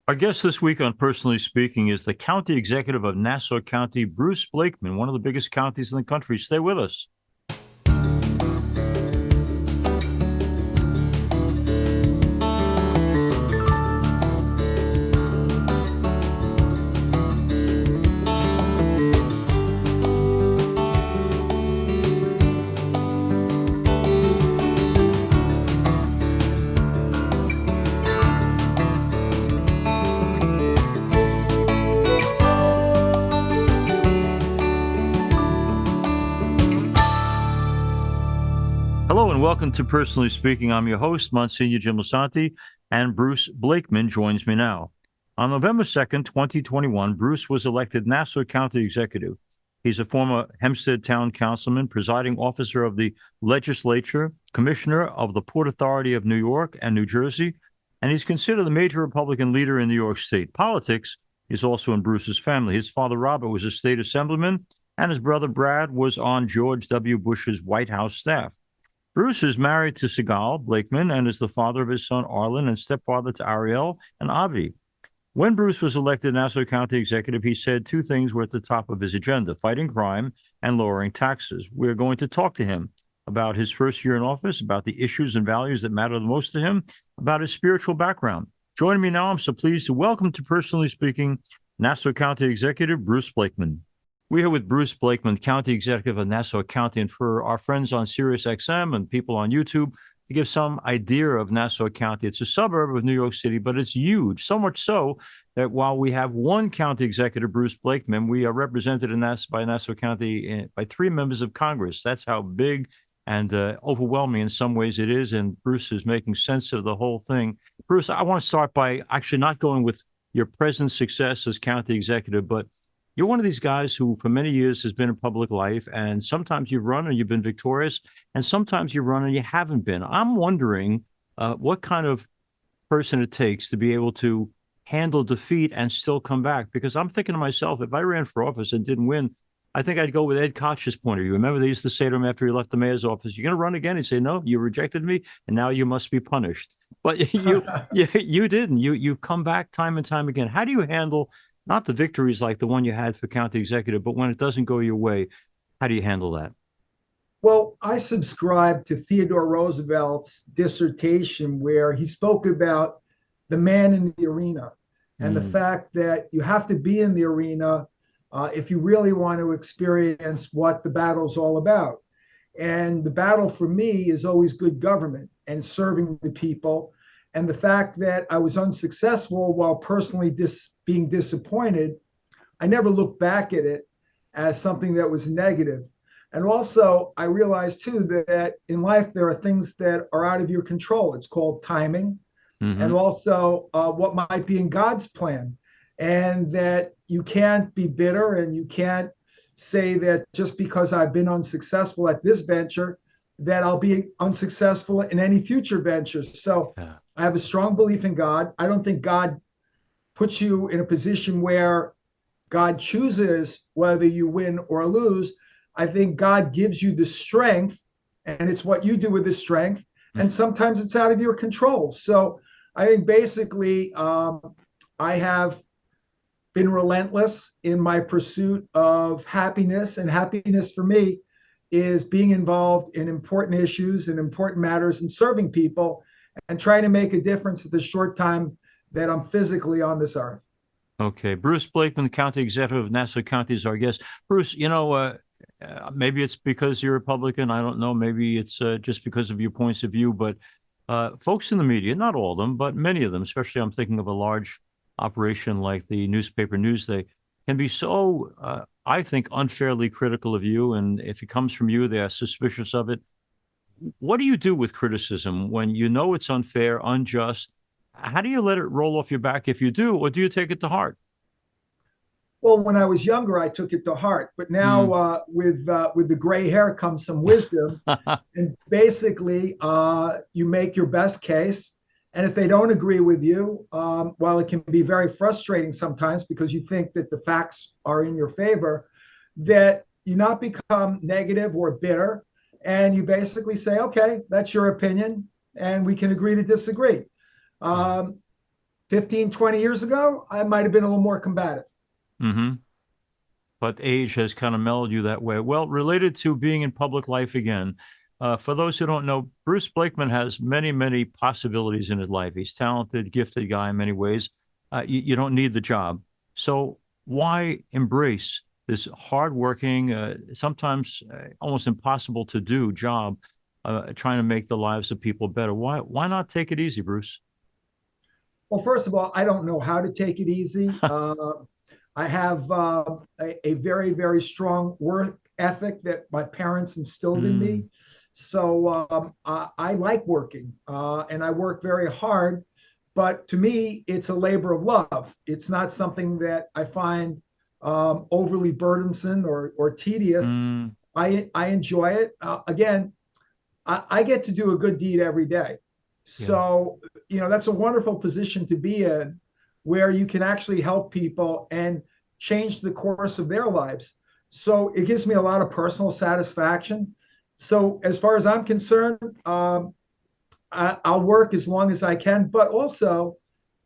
Our guest this week on Personally Speaking is the County Executive of Nassau County, Bruce Blakeman, one of the biggest counties in the country. Stay with us. Hello and welcome to Personally Speaking. I'm your host, Msgr. Jim Lisante, and Bruce Blakeman joins me now. On November 2nd, 2021, Bruce was elected Nassau County Executive. He's a former Hempstead Town Councilman, presiding officer of the legislature, commissioner of the Port Authority of New York and New Jersey, and he's considered a major Republican leader in New York State. Politics is also in Bruce's family. His father, Robert, was a state assemblyman, and his brother, Brad, was on George W. Bush's White House staff. Bruce is married to Sigal Blakeman and is the father of his son Arlen and stepfather to Ariel and Avi. When Bruce was elected Nassau County Executive, he said two things were at the top of his agenda: fighting crime and lowering taxes. We're going to talk to him about his first year in office, about the issues and values that matter the most to him, about his spiritual background. Joining me now, I'm so pleased to welcome to Personally Speaking, Nassau County Executive Bruce Blakeman. We're here with Bruce Blakeman, County Executive of Nassau County, and for our friends on SiriusXM and people on YouTube, to give some idea of Nassau County. It's a suburb of New York City, but it's huge, so much so that while we have one County Executive, Bruce Blakeman, we are represented by Nassau County by three members of Congress. That's how big and overwhelming in some ways it is, and Bruce is making sense of the whole thing. Bruce, I want to start by actually not going with your present success as County Executive, but you're one of these guys who for many years has been in public life, and sometimes you've run and you've been victorious, and sometimes you've run and you haven't been. I'm wondering what kind of person it takes to be able to handle defeat and still come back. Because I'm thinking to myself, if I ran for office and didn't win, I think I'd go with Ed Koch's point of view. Remember, they used to say to him after he left the mayor's office, "You're going to run again?" He'd say, "No, you rejected me, and now you must be punished." But you didn't. You've come back time and time again. How do you handle not the victories like the one you had for county executive, but when it doesn't go your way, how do you handle that? Well, I subscribe to Theodore Roosevelt's dissertation where he spoke about the man in the arena and the fact that you have to be in the arena if you really want to experience what the battle's all about. And the battle for me is always good government and serving the people. And the fact that I was unsuccessful while personally being disappointed, I never looked back at it as something that was negative. And also, I realized too that in life, there are things that are out of your control. It's called timing, and also what might be in God's plan. And that you can't be bitter and you can't say that just because I've been unsuccessful at this venture, that I'll be unsuccessful in any future ventures. So I have a strong belief in God. I don't think God puts you in a position where God chooses whether you win or lose. I think God gives you the strength, and it's what you do with the strength. And sometimes it's out of your control. So I think basically I have been relentless in my pursuit of happiness. And happiness for me is being involved in important issues and important matters and serving people and trying to make a difference at the short time that I'm physically on this earth. Okay. Bruce Blakeman, County Executive of Nassau County, is our guest. Bruce, maybe it's because you're Republican. I don't know. Maybe it's just because of your points of view. But folks in the media, not all of them, but many of them, especially I'm thinking of a large operation like the newspaper Newsday, can be so, I think, unfairly critical of you. And if it comes from you, they are suspicious of it. What do you do with criticism when you know it's unfair, unjust? How do you let it roll off your back if you do, or do you take it to heart? Well, when I was younger, I took it to heart, but now with the gray hair comes some wisdom, and basically, you make your best case. And if they don't agree with you, while it can be very frustrating sometimes because you think that the facts are in your favor, that you not become negative or bitter, and you basically say, okay, that's your opinion, and we can agree to disagree. 15, 20 years ago, I might have been a little more combative. Mm-hmm. But age has kind of mellowed you that way. Well, related to being in public life again, for those who don't know, Bruce Blakeman has many, many possibilities in his life. He's talented, gifted guy in many ways. You don't need the job. So why embrace this hardworking, sometimes almost impossible to do job, trying to make the lives of people better? Why not take it easy, Bruce? Well, first of all, I don't know how to take it easy. I have a very, very strong work ethic that my parents instilled in me. Mm, So I like working and I work very hard. But to me, it's a labor of love. It's not something that I find overly burdensome or tedious. mm, I enjoy it. Again, I get to do a good deed every day. yeah. So, that's a wonderful position to be in where you can actually help people and change the course of their lives. So it gives me a lot of personal satisfaction. So as far as I'm concerned, I'll work as long as I can, but also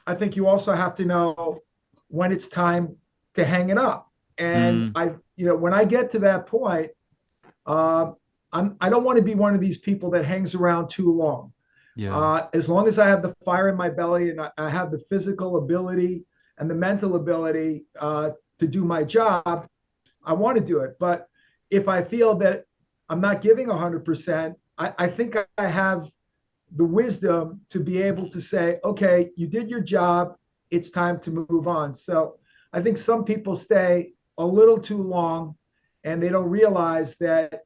I think you also have to know when it's time to hang it up. And Mm, when I get to that point, uh, I don't want to be one of these people that hangs around too long. yeah. As long as I have the fire in my belly and I have the physical ability and the mental ability to do my job, I want to do it. But if I feel that I'm not giving 100%, I think I have the wisdom to be able to say, okay, you did your job. It's time to move on. So I think some people stay a little too long and they don't realize that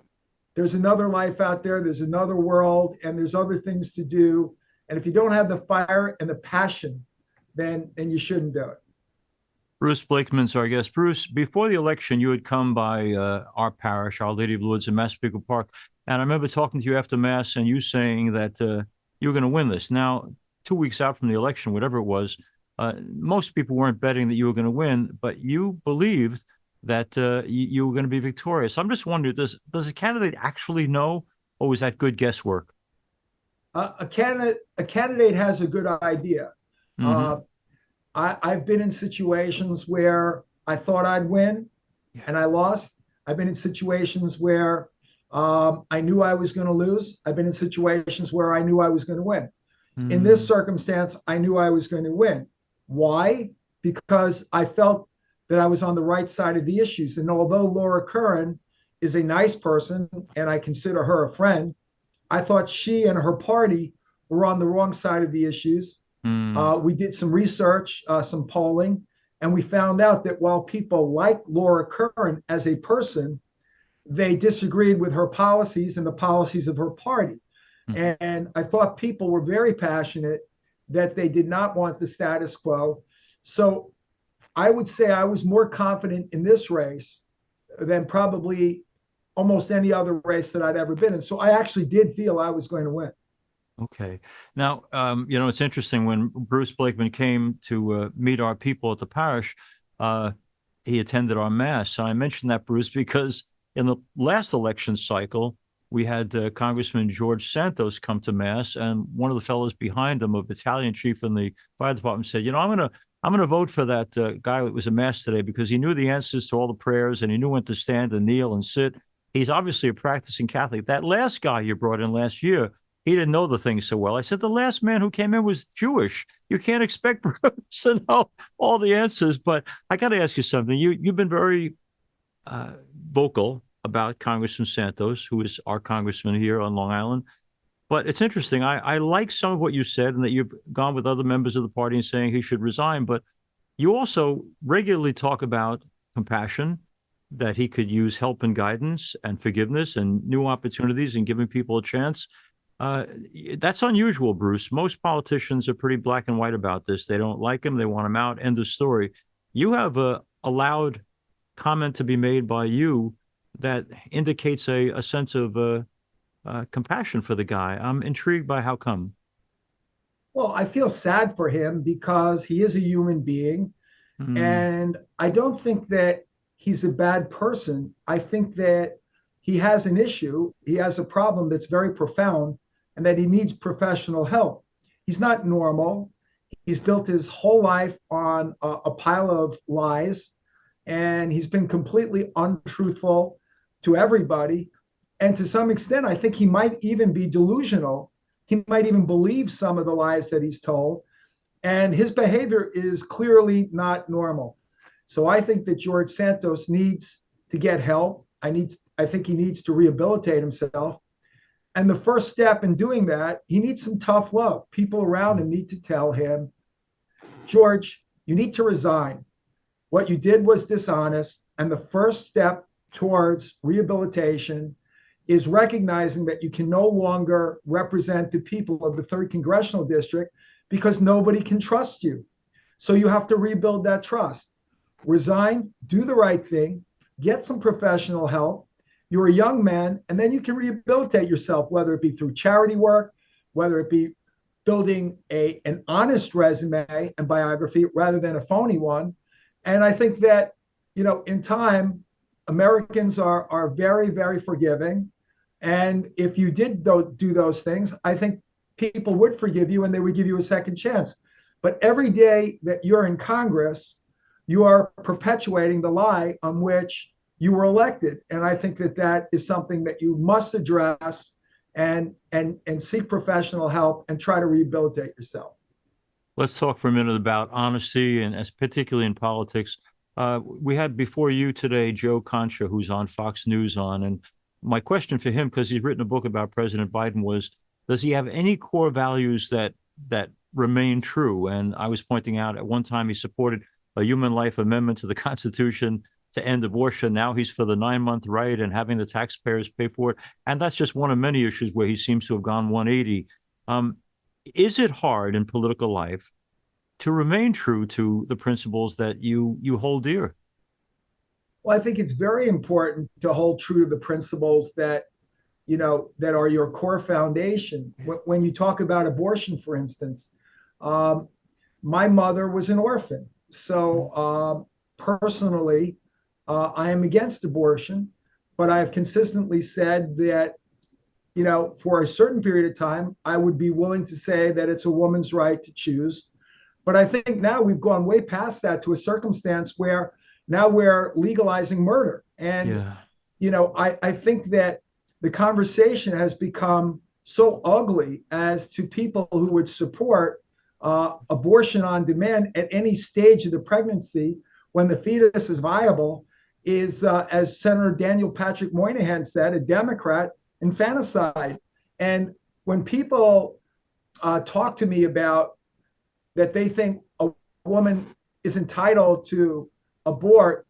there's another life out there, there's another world, and there's other things to do. And if you don't have the fire and the passion, then you shouldn't do it. Bruce Blakeman's our guest. Bruce, before the election, you had come by our parish, Our Lady of Lourdes in Massapequa Park. And I remember talking to you after Mass and you saying that you were going to win this. Now, 2 weeks out from the election, whatever it was, most people weren't betting that you were going to win, but you believed that you were going to be victorious. I'm just wondering, does a candidate actually know, or was that good guesswork? A candidate has a good idea. Mm-hmm. Uh, I've been in situations where I thought I'd win Yeah. and I lost. I've been in situations where I knew I was going to lose. I've been in situations where I knew I was going to win. In this Mm, circumstance, I knew I was going to win. Why? Because I felt that I was on the right side of the issues. And although Laura Curran is a nice person and I consider her a friend, I thought she and her party were on the wrong side of the issues. mm, We did some research, some polling, and we found out that while people like Laura Curran as a person, they disagreed with her policies and the policies of her party. mm. And I thought people were very passionate that they did not want the status quo. So I would say I was more confident in this race than probably almost any other race that I'd ever been in. So I actually did feel I was going to win. Okay. Now, it's interesting when Bruce Blakeman came to meet our people at the parish, uh, he attended our mass. I mentioned that, Bruce, because in the last election cycle, we had Congressman George Santos come to mass, and one of the fellows behind him, a battalion chief in the fire department, said, I'm gonna vote for that guy that was at mass today because he knew the answers to all the prayers and he knew when to stand and kneel and sit. He's obviously a practicing Catholic. That last guy you brought in last year, he didn't know the thing so well. I said, the last man who came in was Jewish. You can't expect Bruce to know all the answers. But I got to ask you something. You've been very vocal about Congressman Santos, who is our congressman here on Long Island. But it's interesting. I like some of what you said and that you've gone with other members of the party and saying he should resign. But you also regularly talk about compassion, that he could use help and guidance and forgiveness and new opportunities and giving people a chance. Uh, that's unusual, Bruce. Most politicians are pretty black and white about this. They don't like him. They want him out. End of story. You have a loud comment to be made by you that indicates a sense of compassion for the guy. I'm intrigued by how come. Well, I feel sad for him because he is a human being. Mm, And I don't think that he's a bad person. I think that he has an issue, he has a problem that's very profound, and that he needs professional help. He's not normal. He's built his whole life on a pile of lies, and he's been completely untruthful to everybody. And to some extent, I think he might even be delusional. He might even believe some of the lies that he's told. And his behavior is clearly not normal. So I think that George Santos needs to get help. I think he needs to rehabilitate himself. And the first step in doing that, he needs some tough love. People around him need to tell him, George, you need to resign. What you did was dishonest. And the first step towards rehabilitation is recognizing that you can no longer represent the people of the 3rd Congressional District because nobody can trust you. So you have to rebuild that trust. Resign, do the right thing, get some professional help. You're a young man, and then you can rehabilitate yourself, whether it be through charity work, whether it be building an honest resume and biography rather than a phony one. And I think that, in time, Americans are very, very forgiving. And if you did do those things, I think people would forgive you and they would give you a second chance. But every day that you're in Congress, you are perpetuating the lie on which you were elected. And I think that that is something that you must address and seek professional help and try to rehabilitate yourself. Let's talk for a minute about honesty, and as particularly in politics. We had before you today Joe Concha, who's on Fox News and my question for him, because he's written a book about President Biden, was, does he have any core values that remain true? And I was pointing out at one time he supported a human life amendment to the Constitution to end abortion. Now he's for the 9-month right and having the taxpayers pay for it. And that's just one of many issues where he seems to have gone 180. Is it hard in political life to remain true to the principles that you hold dear? Well, I think it's very important to hold true to the principles that that are your core foundation. When you talk about abortion, for instance, my mother was an orphan, so personally, I am against abortion, but I have consistently said that for a certain period of time, I would be willing to say that it's a woman's right to choose. But I think now we've gone way past that to a circumstance where now we're legalizing murder. And, I think that the conversation has become so ugly as to people who would support abortion on demand at any stage of the pregnancy when the fetus is viable is, as Senator Daniel Patrick Moynihan said, a Democrat infanticide. And when people talk to me about that they think a woman is entitled to abort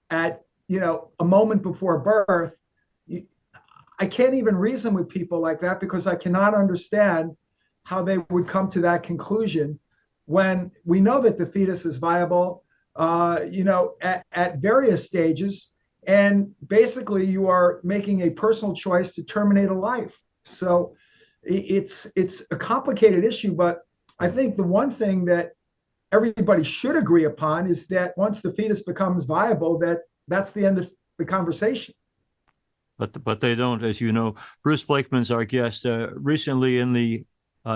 at a moment before birth, I can't even reason with people like that because I cannot understand how they would come to that conclusion when we know that the fetus is viable at various stages, and basically you are making a personal choice to terminate a life. So it's a complicated issue, but I think the one thing that everybody should agree upon is that once the fetus becomes viable, that's the end of the conversation. But they don't, as you know. Bruce Blakeman's our guest. Recently in the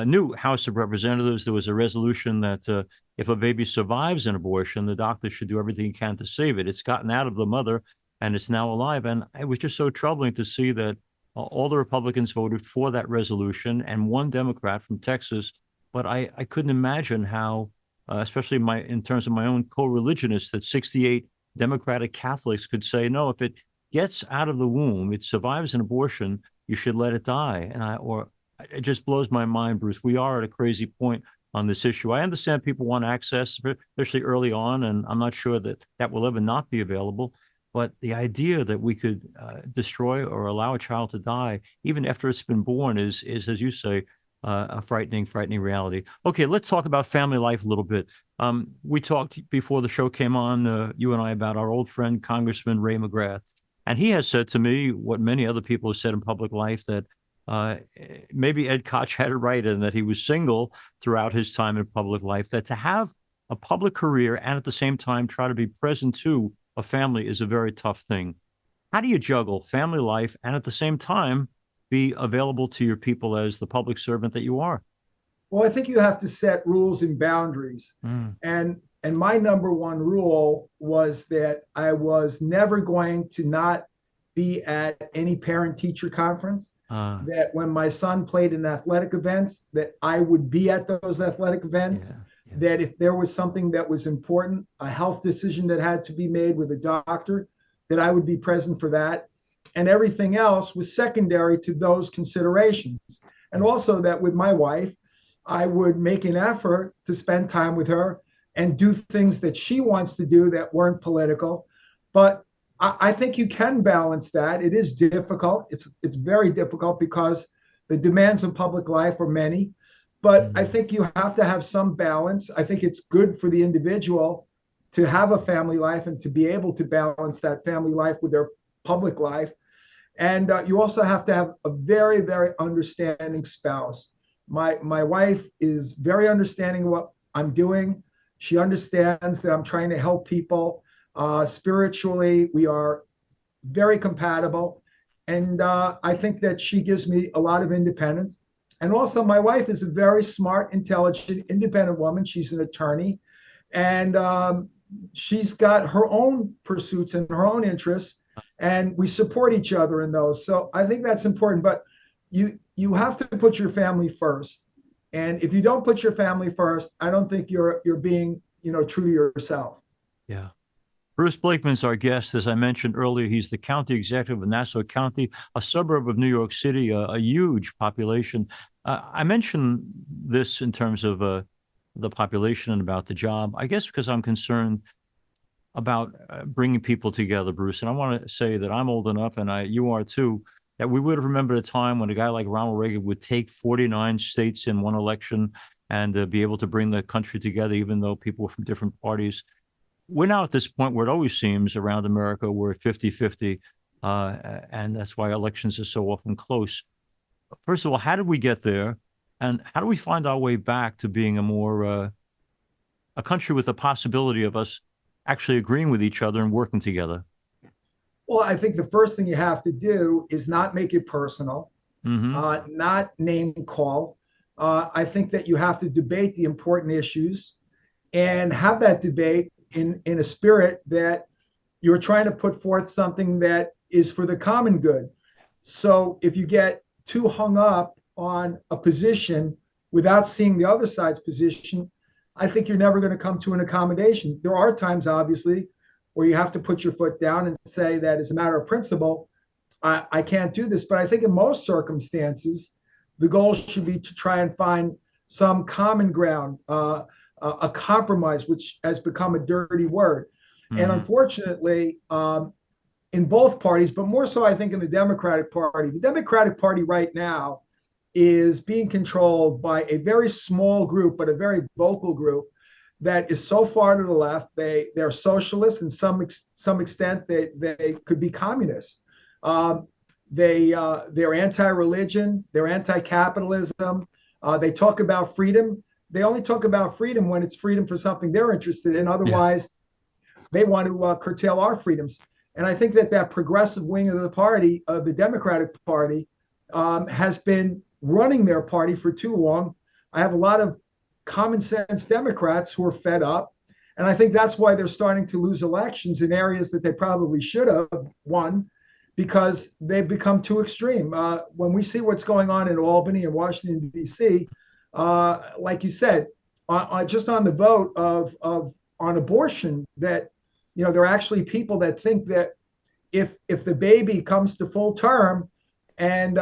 new House of Representatives, there was a resolution that if a baby survives an abortion, the doctor should do everything he can to save it. It's gotten out of the mother and it's now alive. And it was just so troubling to see that all the Republicans voted for that resolution and one Democrat from Texas. But I couldn't imagine how, especially in terms of my own co-religionists, that 68 Democratic Catholics could say, no, if it gets out of the womb, it survives an abortion, you should let it die. It just blows my mind, Bruce. We are at a crazy point on this issue. I understand people want access, especially early on, and I'm not sure that will ever not be available. But the idea that we could destroy or allow a child to die, even after it's been born, is as you say, a frightening reality. Okay, let's talk about family life a little bit. We talked before the show came on, you and I, about our old friend, Congressman Ray McGrath. And he has said to me what many other people have said in public life, that maybe Ed Koch had it right and that he was single throughout his time in public life, that to have a public career and at the same time try to be present to a family is a very tough thing. How do you juggle family life and at the same time be available to your people as the public servant that you are? Well, I think you have to set rules and boundaries. Mm. And my number one rule was that I was never going to not be at any parent teacher conference. Uh, That when my son played in athletic events, that I would be at those athletic events. yeah, yeah. That if there was something that was important, a health decision that had to be made with a doctor, that I would be present for that. And everything else was secondary to those considerations. And Yeah. also that with my wife, I would make an effort to spend time with her and do things that she wants to do that weren't political. But I think you can balance that. It is difficult. It's very difficult because the demands of public life are many. But I Mm. think you have to have some balance. I think it's good for the individual to have a family life and to be able to balance that family life with their public life. And you also have to have a very, very understanding spouse. My wife is very understanding of what I'm doing. She understands that I'm trying to help people spiritually. We are very compatible, and I think that she gives me a lot of independence. And also, my wife is a very smart, intelligent, independent woman. She's an attorney, and she's got her own pursuits and her own interests, and we support each other in those. So I think that's important. But you have to put your family first, and if you don't put your family first, I don't think you're being true to yourself. Yeah. Bruce Blakeman's our guest. As I mentioned earlier, he's the county executive of Nassau County, a suburb of New York City, a huge population. I mentioned this in terms of the population and about the job, I guess because I'm concerned about bringing people together, Bruce. And I want to say that I'm old enough, and you are too, that we would have remembered a time when a guy like Ronald Reagan would take 49 states in one election and be able to bring the country together, even though people were from different parties. We're now at this point where it always seems around America we're 50-50, and that's why elections are so often close. First of all, how did we get there? And how do we find our way back to being a country with the possibility of us actually agreeing with each other and working together? Well, I think the first thing you have to do is not make it personal, Mm-hmm. not name call. I think that you have to debate the important issues and have that debate in a spirit that you're trying to put forth something that is for the common good. So if you get too hung up on a position without seeing the other side's position, I think you're never going to come to an accommodation. There are times, obviously, where you have to put your foot down and say that as a matter of principle, I can't do this. But I think in most circumstances, the goal should be to try and find some common ground, a compromise, which has become a dirty word. And Mm-hmm. unfortunately, in both parties, but more so, I think, in the Democratic Party right now is being controlled by a very small group, but a very vocal group that is so far to the left. They're socialists, and some extent they could be communists. Um, they're anti-religion, they're anti-capitalism. They talk about freedom. They only talk about freedom when it's freedom for something they're interested in. Yeah. Otherwise, they want to curtail our freedoms. And I think that progressive wing of the party, of the Democratic Party, has been running their party for too long. I have a lot of common sense Democrats who are fed up. And I think that's why they're starting to lose elections in areas that they probably should have won because they've become too extreme. When we see what's going on in Albany and Washington, D.C., like you said, just on the vote on abortion, that there are actually people that think that if the baby comes to full term and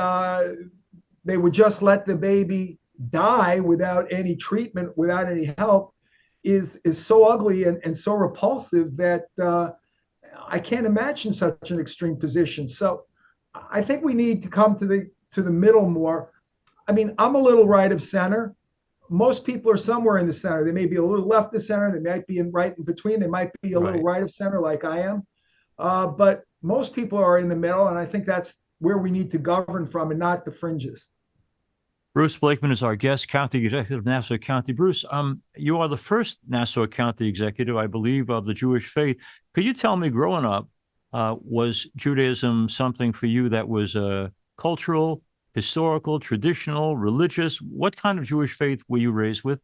they would just let the baby die without any treatment, without any help, is so ugly and so repulsive that I can't imagine such an extreme position. So I think we need to come to the middle more. I mean, I'm a little right of center. Most people are somewhere in the center. They may be a little left of center. They might be right in between. They might be a little Right. right of center, like I am. But most people are in the middle, and I think that's where we need to govern from, and not the fringes. Bruce Blakeman is our guest, County Executive of Nassau County. Bruce, you are the first Nassau County Executive, I believe, of the Jewish faith. Could you tell me, growing up, was Judaism something for you that was cultural, historical, traditional, religious? What kind of Jewish faith were you raised with?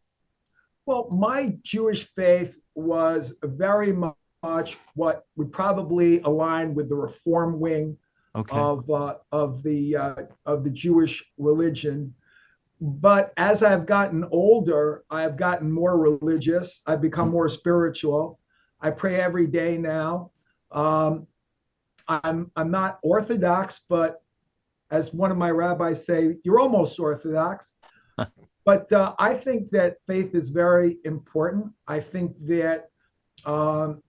Well, my Jewish faith was very much what would probably align with the Reform wing Okay. of the Jewish religion. But as I've gotten older, I've gotten more religious. I've become more spiritual. I pray every day now. Um, I'm not Orthodox, but as one of my rabbis say, you're almost Orthodox. But I think that faith is very important. I think that um,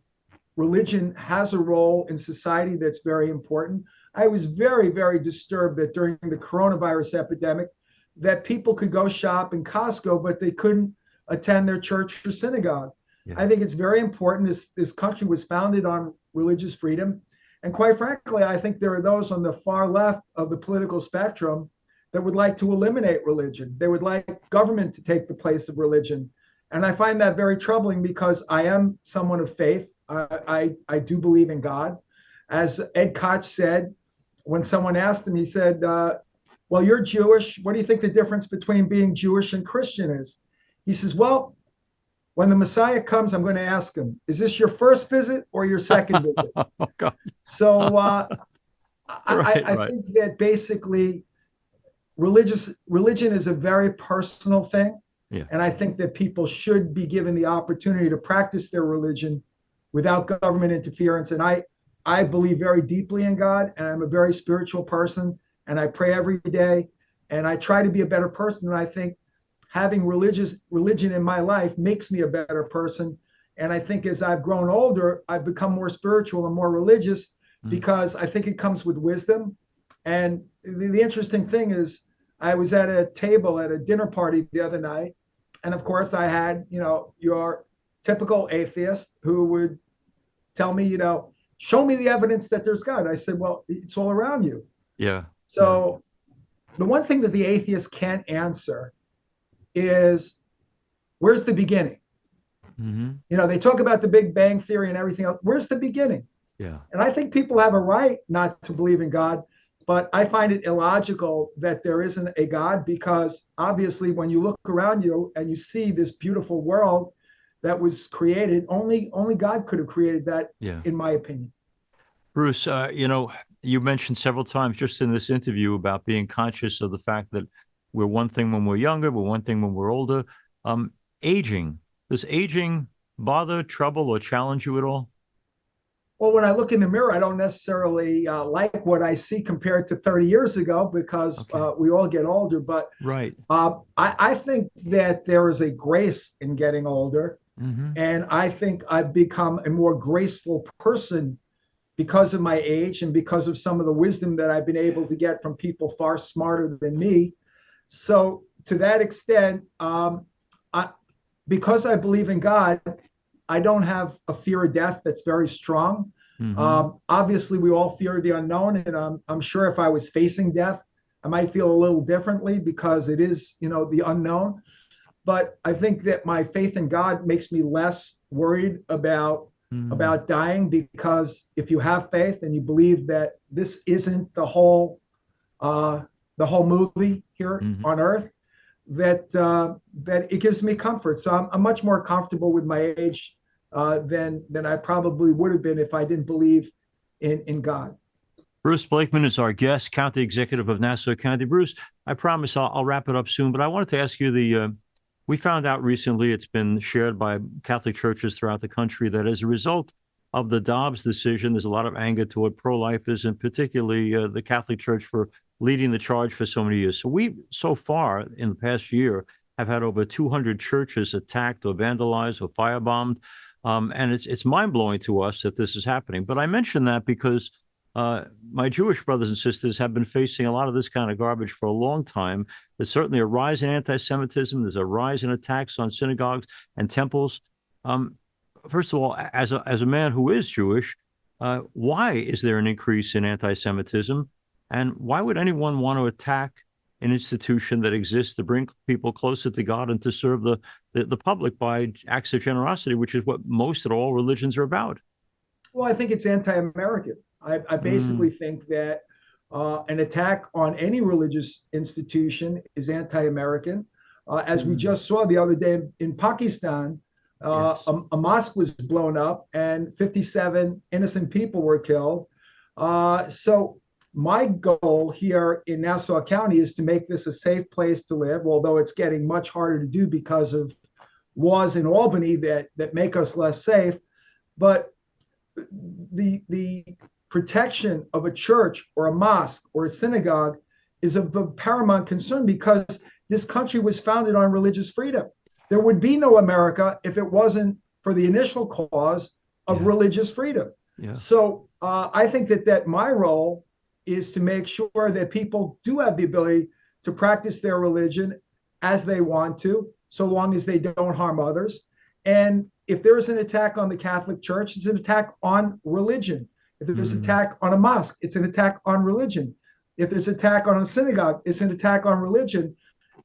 religion has a role in society that's very important. I was very, very disturbed that during the coronavirus epidemic, that people could go shop in Costco, but they couldn't attend their church or synagogue. Yeah. I think it's very important. This country was founded on religious freedom. And quite frankly, I think there are those on the far left of the political spectrum that would like to eliminate religion. They would like government to take the place of religion. And I find that very troubling because I am someone of faith. I do believe in God. As Ed Koch said, when someone asked him, he said, well, you're Jewish. What do you think the difference between being Jewish and Christian is? He says, well, when the Messiah comes, I'm going to ask him, is this your first visit or your second visit? Oh, God. So Right. I think that basically religion is a very personal thing. Yeah. And I think that people should be given the opportunity to practice their religion without government interference. And I believe very deeply in God, and I'm a very spiritual person, and I pray every day, and I try to be a better person. And I think having religion in my life makes me a better person. And I think as I've grown older, I've become more spiritual and more religious because I think it comes with wisdom. And the interesting thing is, I was at a table at a dinner party the other night, and of course, I had, your typical atheist who would tell me, show me the evidence that there's God. I said, well, it's all around you. Yeah. So the one thing that the atheist can't answer is, where's the beginning? Mm-hmm. They talk about the Big Bang Theory and everything else. Where's the beginning? Yeah. And I think people have a right not to believe in God, but I find it illogical that there isn't a God, because obviously when you look around you and you see this beautiful world that was created, only God could have created that, in my opinion. Bruce, you mentioned several times just in this interview about being conscious of the fact that we're one thing when we're younger, we're one thing when we're older. Aging, does aging bother, trouble, or challenge you at all? Well, when I look in the mirror, I don't necessarily like what I see compared to 30 years ago, because we all get older. But right. I think that there is a grace in getting older. Mm-hmm. And I think I've become a more graceful person because of my age and because of some of the wisdom that I've been able to get from people far smarter than me. So to that extent, because I believe in God, I don't have a fear of death that's very strong. Mm-hmm. Obviously, we all fear the unknown, and I'm sure if I was facing death, I might feel a little differently because it is, the unknown. But I think that my faith in God makes me less worried about dying, because if you have faith and you believe that this isn't the whole movie here on Earth, that it gives me comfort. So I'm much more comfortable with my age than I probably would have been if I didn't believe in God. Bruce Blakeman is our guest, County Executive of Nassau County. Bruce, I promise I'll wrap it up soon, but I wanted to ask you we found out recently, it's been shared by Catholic churches throughout the country, that as a result of the Dobbs decision, there's a lot of anger toward pro-lifers, and particularly the Catholic Church for leading the charge for so many years. So we, so far in the past year, have had over 200 churches attacked or vandalized or firebombed. And it's mind-blowing to us that this is happening. But I mention that because my Jewish brothers and sisters have been facing a lot of this kind of garbage for a long time. There's certainly a rise in anti-Semitism. There's a rise in attacks on synagogues and temples. First of all, as a man who is Jewish, why is there an increase in anti-Semitism? And why would anyone want to attack an institution that exists to bring people closer to God and to serve the public by acts of generosity, which is what most of all religions are about? Well, I think it's anti-American. I basically think that An attack on any religious institution is anti-American. As we just saw the other day in Pakistan, Yes. a mosque was blown up and 57 innocent people were killed. So my goal here in Nassau County is to make this a safe place to live, although it's getting much harder to do because of laws in Albany that make us less safe. But the protection of a church or a mosque or a synagogue is of paramount concern because this country was founded on religious freedom. There would be no America if it wasn't for the initial cause of religious freedom. Yeah. So I think that my role is to make sure that people do have the ability to practice their religion as they want to, so long as they don't harm others. And if there is an attack on the Catholic Church, it's an attack on religion. If there's an attack on a mosque, it's an attack on religion. If there's an attack on a synagogue, it's an attack on religion.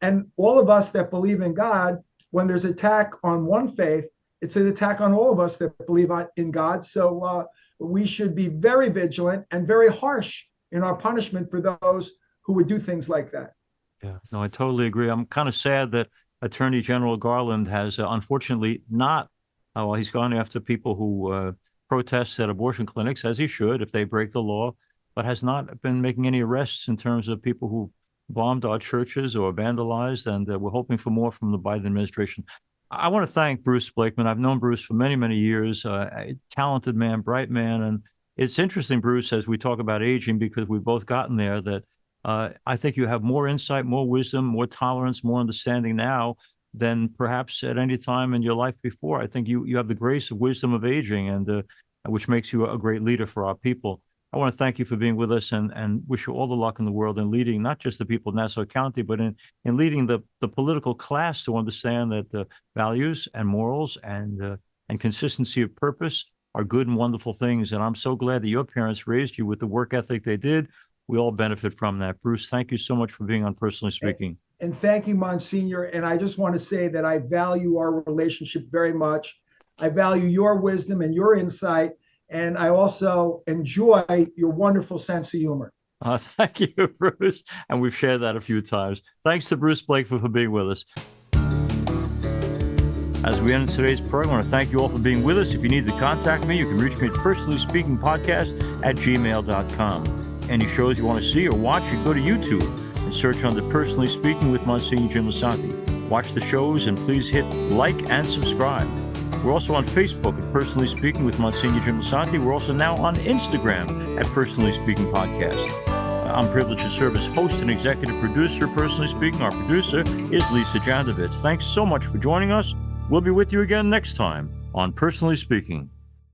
And all of us that believe in God, when there's an attack on one faith, it's an attack on all of us that believe in God. So we should be very vigilant and very harsh in our punishment for those who would do things like that. Yeah, no, I totally agree. I'm kind of sad that Attorney General Garland has unfortunately not, well, he's gone after people who protest at abortion clinics, as he should if they break the law, but has not been making any arrests in terms of people who bombed our churches or vandalized, and we're hoping for more from the Biden administration. I want to thank Bruce Blakeman. I've known Bruce for many, many years, a talented man, bright man, and it's interesting, Bruce, as we talk about aging, because we've both gotten there, that I think you have more insight, more wisdom, more tolerance, more understanding now than perhaps at any time in your life before. I think you have the grace of wisdom of aging, and which makes you a great leader for our people. I want to thank you for being with us and wish you all the luck in the world in leading not just the people of Nassau County, but in leading the political class to understand that the values and morals and consistency of purpose are good and wonderful things. And I'm so glad that your parents raised you with the work ethic they did. We all benefit from that. Bruce, thank you so much for being on Personally Speaking. And thank you, Monsignor. And I just want to say that I value our relationship very much. I value your wisdom and your insight. And I also enjoy your wonderful sense of humor. Thank you, Bruce. And we've shared that a few times. Thanks to Bruce Blakeman for being with us. As we end today's program, I want to thank you all for being with us. If you need to contact me, you can reach me at personallyspeakingpodcast@gmail.com. Any shows you want to see or watch, you go to YouTube and search under Personally Speaking with Monsignor Jim Lisante. Watch the shows and please hit like and subscribe. We're also on Facebook at Personally Speaking with Monsignor Jim Lisante. We're also now on Instagram at Personally Speaking Podcast. I'm privileged to serve as host and executive producer of Personally Speaking. Our producer is Lisa Jandovitz. Thanks so much for joining us. We'll be with you again next time on Personally Speaking.